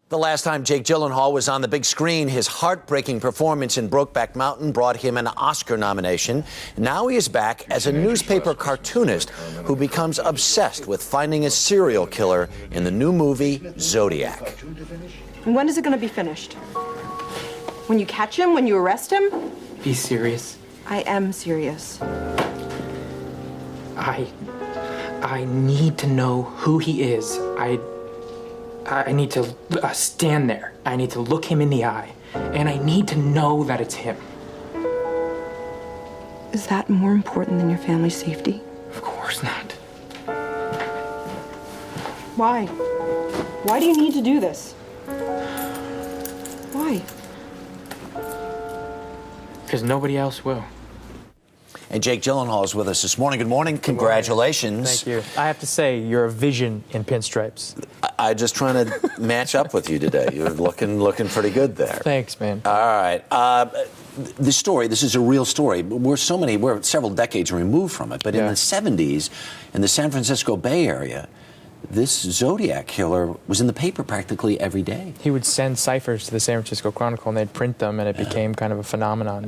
The last time Jake Gyllenhaal was on the big screen, his heartbreaking performance in Brokeback Mountain brought him an Oscar nomination. Now he is back as a newspaper cartoonist who becomes obsessed with finding a serial killer in the new movie Zodiac. When is it going to be finished? When you catch him? When you arrest him? Be serious. I am serious. I need to know who he is. I need to stand there. I need to look him in the eye. And I need to know that it's him. Is that more important than your family's safety? Of course not. Why? Why do you need to do this? Why? Because nobody else will. And Jake Gyllenhaal is with us this morning. Good morning. Congratulations. Thank you. I have to say, you're a vision in pinstripes. I'm just trying to match up with you today. You're looking pretty good there. Thanks, man. All right. This is a real story. We're several decades removed from it. But in the 70s, in the San Francisco Bay Area, this Zodiac killer was in the paper practically every day. He would send ciphers to the San Francisco Chronicle, and they'd print them, and it became kind of a phenomenon.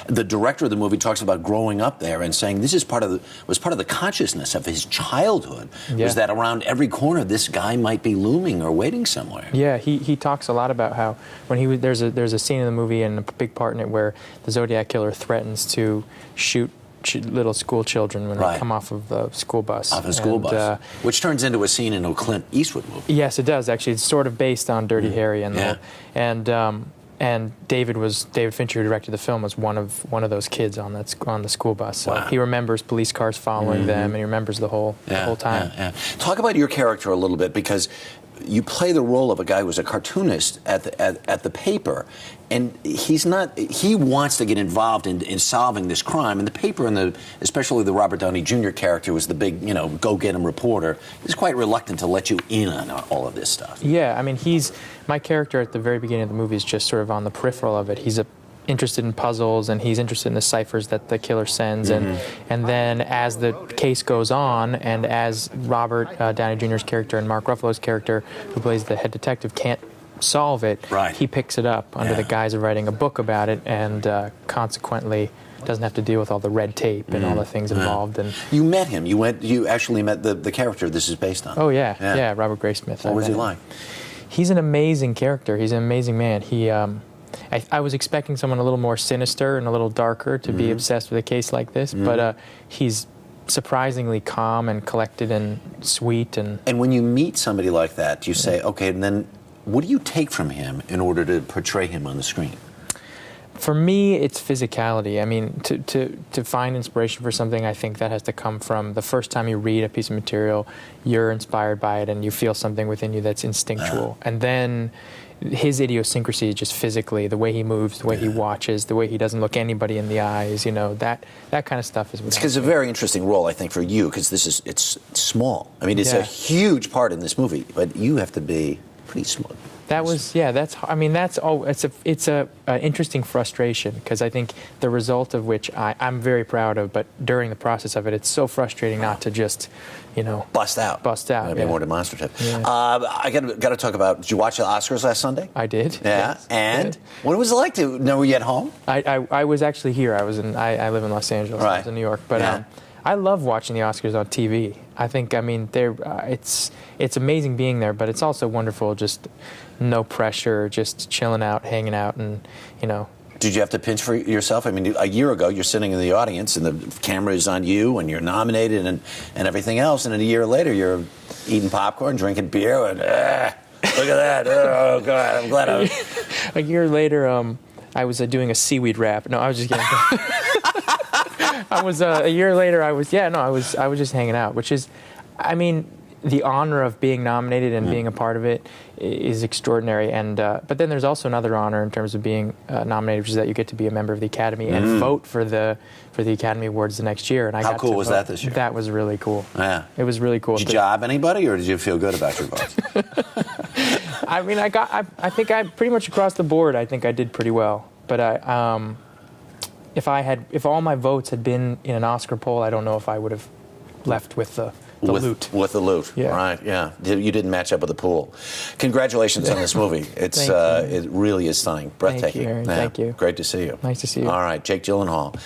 The director of the movie talks about growing up there and saying this is part of the consciousness of his childhood. Was that around every corner this guy might be looming or waiting somewhere. Yeah, he talks a lot about how when there's a scene in the movie and a big part in it where the Zodiac killer threatens to shoot little school children when they come off of the school bus. Off a school bus. Which turns into a scene in a Clint Eastwood movie. Yes, it does, actually. It's sort of based on Dirty Harry. And David Fincher, who directed the film, was one of those kids on the school bus. So he remembers police cars following them, and he remembers the whole time. Talk about your character a little bit, because you play the role of a guy who's a cartoonist at the paper, and he wants to get involved in solving this crime. And the paper, and especially the Robert Downey Jr. character, was the big, go-get-him reporter. He's quite reluctant to let you in on all of this stuff. Yeah, I mean, my character at the very beginning of the movie is just sort of on the peripheral of it. He's interested in puzzles, and he's interested in the ciphers that the killer sends, and then as the case goes on, and as Robert Downey Jr.'s character and Mark Ruffalo's character, who plays the head detective, can't solve it, he picks it up under the guise of writing a book about it, and consequently doesn't have to deal with all the red tape and all the things involved. And you met him. You actually met the character this is based on. Oh yeah, Robert Graysmith. What was he like? He's an amazing character. He's an amazing man. I was expecting someone a little more sinister and a little darker to be obsessed with a case like this, but he's surprisingly calm and collected and sweet. And when you meet somebody like that, you say, okay, and then what do you take from him in order to portray him on the screen? For me, it's physicality. I mean, to find inspiration for something, I think that has to come from the first time you read a piece of material, you're inspired by it, and you feel something within you that's instinctual. And then his idiosyncrasy, just physically, the way he moves, the way he watches, the way he doesn't look anybody in the eyes, that kind of stuff is. It's a very interesting role, I think, for you, because it's small. I mean, it's a huge part in this movie, but you have to be pretty small. It's a interesting frustration, because I think the result of which I'm very proud of, but during the process of it, it's so frustrating not to just, bust out. Be more demonstrative. I got to talk about. Did you watch the Oscars last Sunday? I did. Yeah, yes, and what was it like to know? Were you at home? I was actually here. I live in Los Angeles. I was in New York, but I love watching the Oscars on TV. It's amazing being there, but it's also wonderful, just no pressure, just chilling out, hanging out, and Did you have to pinch for yourself? I mean, a year ago, you're sitting in the audience, and the camera is on you, and you're nominated, and everything else, and then a year later, you're eating popcorn, drinking beer, and look at that! Oh God, I'm glad I was. A year later, I was doing a seaweed wrap. No, I was just kidding. I was a year later. I was just hanging out, which is, I mean, the honor of being nominated and being a part of it is extraordinary. And but then there's also another honor in terms of being nominated, which is that you get to be a member of the Academy and vote for the Academy Awards the next year. And how cool was that this year? That was really cool. Yeah, it was really cool. Did you job anybody, or did you feel good about your votes? I mean, I think I pretty much across the board, I think I did pretty well. But if all my votes had been in an Oscar poll, I don't know if I would have left with the loot. With the loot, Yeah. right? Yeah, you didn't match up with the pool. Congratulations on this movie. It's it really is stunning, breathtaking. Aaron. Yeah. Thank you. Great to see you. Nice to see you. All right, Jake Gyllenhaal.